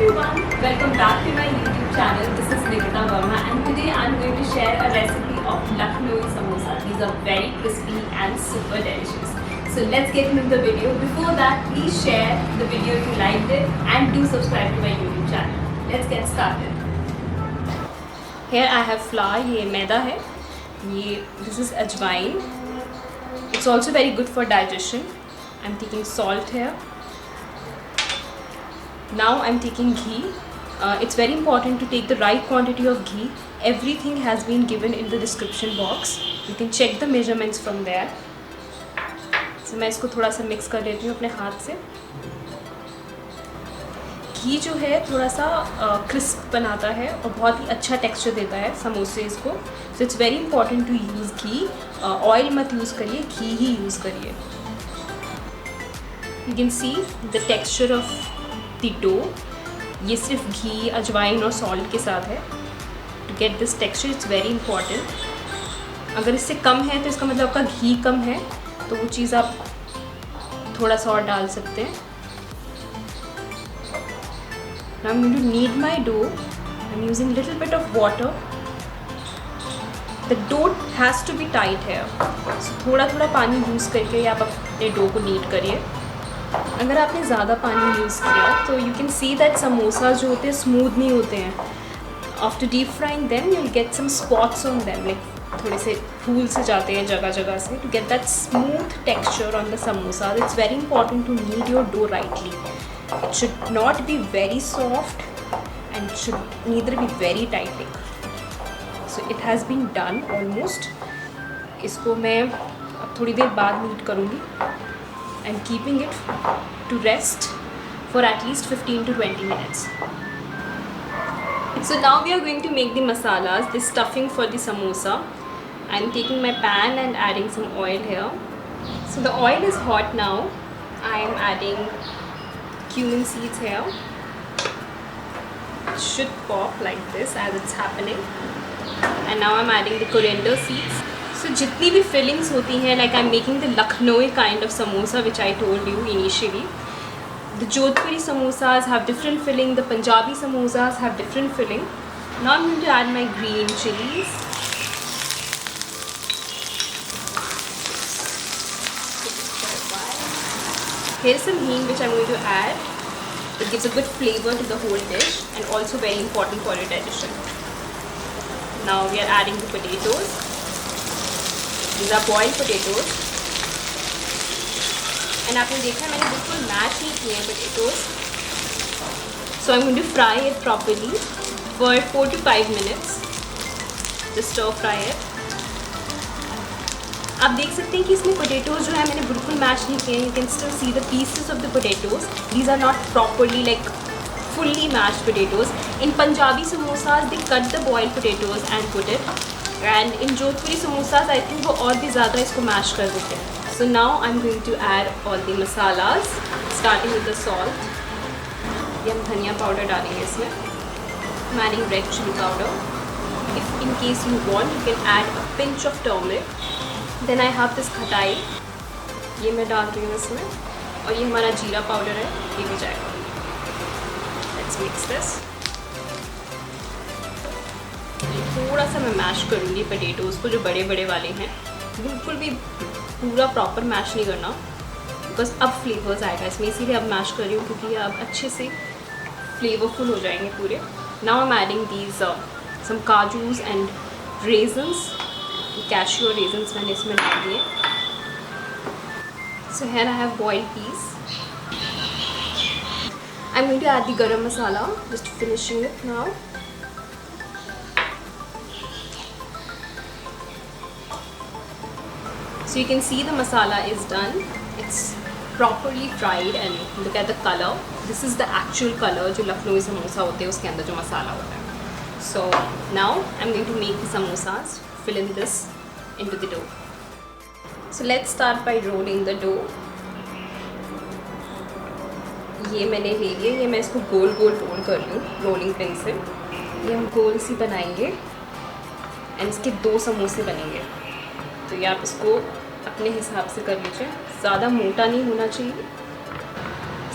everyone, welcome back to my YouTube channel. This is Nikita Verma and today I'm going to share a recipe of Lucknowi samosa. These are very crispy and super delicious. So let's get into the video. Before that, please share the video if you liked it and do subscribe to my YouTube channel. Let's get started. Here I have flour. ये मैदा है. This is ajwain. It's also very good for digestion. I'm taking salt here. Now I'm taking ghee. It's very important to take the right quantity of ghee. Everything has been given in the description box. You can check the measurements from there. So मैं इसको थोड़ा सा mix कर लेती हूँ अपने हाथ से. घी जो है थोड़ा सा क्रिस्प बनाता है और बहुत ही अच्छा टेक्सचर देता है समोसे को. So it's very important to use ghee. Oil मत यूज़ करिए, घी ही यूज़ करिए. You can see the texture of the dough. ये सिर्फ घी, अजवाइन और सॉल्ट के साथ है. To get this texture it's very important. अगर इससे कम है तो इसका मतलब आपका घी कम है, तो वो चीज़ आप थोड़ा सा और डाल सकते हैं. Now I'm going to knead my dough. I'm using little bit of water. The dough has to be tight here. So थोड़ा थोड़ा पानी यूज़ करके आप अपने डो को नीड करिए. अगर आपने ज़्यादा पानी यूज़ किया तो you can see that samosa जो होते हैं स्मूथ नहीं होते हैं. After deep frying them, you'll get some spots on them, like थोड़े से फूल से जाते हैं जगह जगह से. To get that smooth texture on the samosa, it's very important to knead your dough rightly. It should not be very soft and it should neither be very tight. So it has been done almost. इसको मैं अब थोड़ी देर बाद need करूँगी. I'm keeping it to rest for at least 15 to 20 minutes. So now we are going to make the masalas, the stuffing for the samosa. I'm taking my pan and adding some oil here. So the oil is hot now. I am adding cumin seeds here. It should pop like this as it's happening. And now I'm adding the coriander seeds. So जितनी भी fillings होती हैं, like I'm making the Lucknowi kind of samosa which I told you initially. The Jodhpuri samosas have different filling. The Punjabi samosas have different filling. Now I'm going to add my green chilies. Here's some hing which I'm going to add. It gives a good flavor to the whole dish and also very important for your digestion. Now we are adding the potatoes. These are boiled potatoes. And आपने देखा है मैंने बिल्कुल mash नहीं किए हैं potatoes. So I'm going to fry it properly for 4 to 5 minutes. Just stir fry it. आप देख सकते हैं कि इसमें potatoes जो है मैंने बिल्कुल मैश नहीं किए हैं. You can still see the pieces of the potatoes. These are not properly like fully mashed potatoes. In Punjabi samosas they cut the boiled potatoes and put it. And in Jodhpuri samosas I think वो और भी ज़्यादा इसको mash कर देते हैं. So now I'm going to add all the masalas, starting with the salt. ये हम धनिया पाउडर डालेंगे इसमें. I'm adding red chili powder. If in case you want, you can add a pinch of turmeric. Then I have this खटाई. ये मैं डाल रही हूँ इसमें. और ये हमारा जीरा पाउडर है, ये भी जाएगा. Let's mix this. थोड़ा सा मैं मैश करूँगी पोटैटोज़ को, जो बड़े बड़े वाले हैं. बिल्कुल भी पूरा प्रॉपर मैश नहीं करना, बिकॉज अब फ्लेवर्स आएगा इसमें, इसीलिए अब मैश कर रही हूँ क्योंकि ये अब अच्छे से फ्लेवरफुल हो जाएंगे पूरे. Now I am adding these some काजूज एंड रेजन्स. कैश्यू और रेजन्स मैंने इसमें डाल दिए. So here I have boiled peas. I am going to add the garam masala, just finishing it now. So you can see the masala is done. It's properly fried and look at the color. This is the actual color जो लखनवी समोसा होते हैं उसके अंदर जो मसाला होता है. So now I'm going to make the samosas. Fill in this into the dough. So let's start by rolling the dough. ये मैंने ले लिया. ये मैं इसको गोल गोल रोल कर लूँ रोलिंग पिन से. ये हम गोल सी बनाएंगे and इसके 2 समोसे बनेंगे. तो ये आप इसको अपने हिसाब से कर लीजिए. ज़्यादा मोटा नहीं होना चाहिए.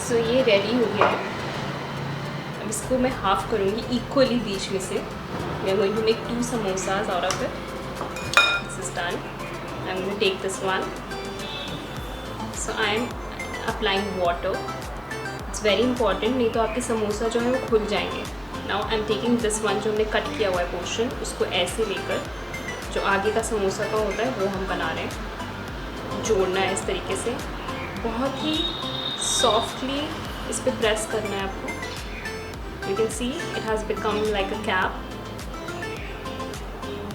सो ये रेडी हो गया है. अब इसको मैं हाफ करूँगी इक्वली बीच में से। We are going to make 2 samosas out of it. This is done. I'm going to take this one. So I am applying water. It's very important, नहीं तो आपके समोसा जो है वो खुल जाएंगे. Now I'm taking this one जो हमने कट किया हुआ है पोर्शन, उसको ऐसे लेकर जो आगे का समोसा का होता है वो हम बना रहे हैं. जोड़ना है इस तरीके से, बहुत ही सॉफ्टली इस पर प्रेस करना है आपको. You can see it has become like a cap.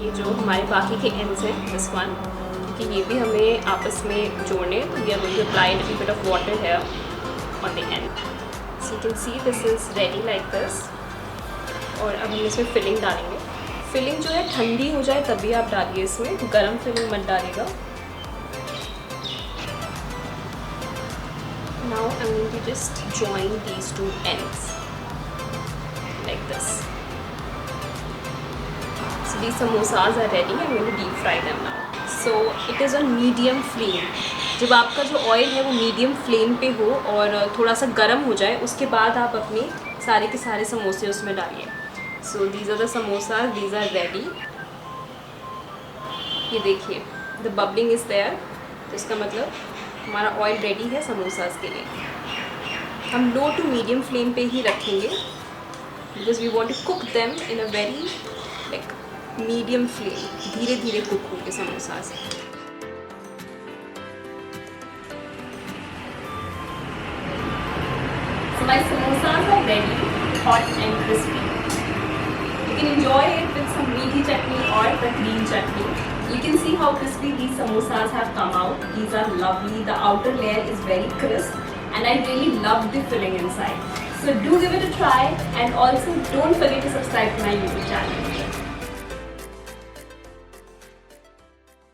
ये जो हमारे बाकी के एंड्स हैं, दिस वन, कि ये भी हमें आपस में जोड़ने, तो we are going to apply little bit of water here on the end. So you can see this is ready like this. और अब हम इसमें फिलिंग डालेंगे. फिलिंग जो है ठंडी हो जाए तभी आप डालिए इसमें, गरम फिलिंग मत डालिएगा. Now I'm going to just join these 2 ends like this. So these samosas are ready. I'm going to deep fry them now. So it is on medium flame. जब आपका जो ऑयल है वो मीडियम फ्लेम पे हो और थोड़ा सा गर्म हो जाए, उसके बाद आप अपने सारे के सारे समोसे उसमें डालिए. So these are the samosas. These are ready. ये देखिए, the bubbling is there. तो इसका मतलब हमारा ऑयल रेडी है समोसास के लिए. हम लो टू मीडियम फ्लेम पे ही रखेंगे because we want to cook them in a very like medium flame. धीरे धीरे कुक होंगे samosas. So my samosas are ready, hot and crispy. You can enjoy it with some meaty chutney or the green chutney. You can see how crispy these samosas have come out. These are lovely. The outer layer is very crisp and I really love the filling inside. So do give it a try and also don't forget to subscribe to my YouTube channel.